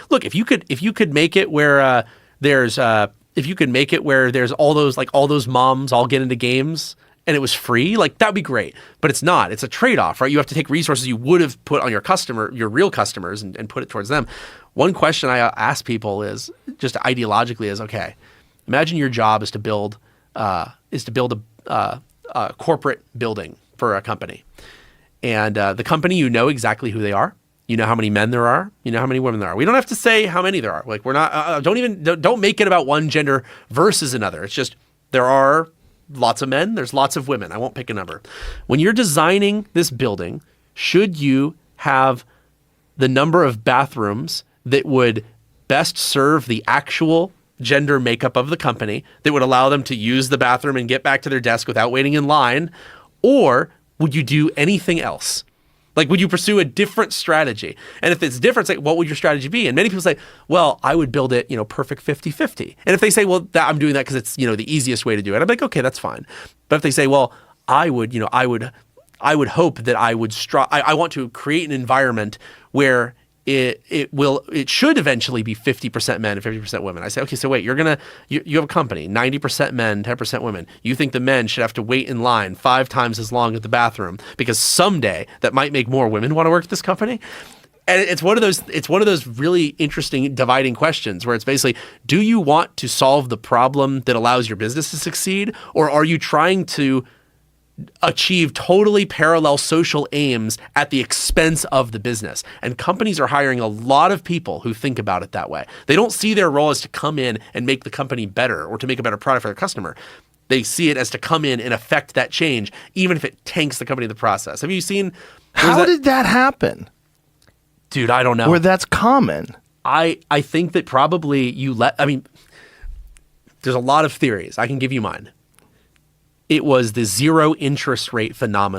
Look, if you could make it where there's if you could make it where there's all those moms all get into games and it was free, like that'd be great. But it's not. It's a trade-off, right? You have to take resources you would have put on your real customers and put it towards them. One question I ask people is just ideologically is, okay, imagine your job is to build a corporate building for a company. And the company, you know exactly who they are. You know how many men there are. You know how many women there are. We don't have to say how many there are. Like, we're not. Don't make it about one gender versus another. It's just there are lots of men. There's lots of women. I won't pick a number. When you're designing this building, should you have the number of bathrooms that would best serve the actual gender makeup of the company, that would allow them to use the bathroom and get back to their desk without waiting in line, or would you do anything else? Like, would you pursue a different strategy? And if it's different, it's like, what would your strategy be? And many people say, well, I would build it, perfect 50-50. And if they say, well, I'm doing that because it's, the easiest way to do it, I'm like, okay, that's fine. But if they say, well, I would hope that I want to create an environment where it should eventually be 50% men and 50% women. I say, okay, so wait, you have a company, 90% men, 10% women. You think the men should have to wait in line 5 times as long at the bathroom because someday that might make more women want to work at this company? And it's one of those really interesting dividing questions where it's basically, do you want to solve the problem that allows your business to succeed, or are you trying to achieve totally parallel social aims at the expense of the business? And companies are hiring a lot of people who think about it that way. They don't see their role as to come in and make the company better or to make a better product for their customer. They see it as to come in and affect that change, even if it tanks the company in the process. Have you seen? How did that happen? Dude, I don't know. Where that's common. I think that probably there's a lot of theories. I can give you mine. It was the zero interest rate phenomenon.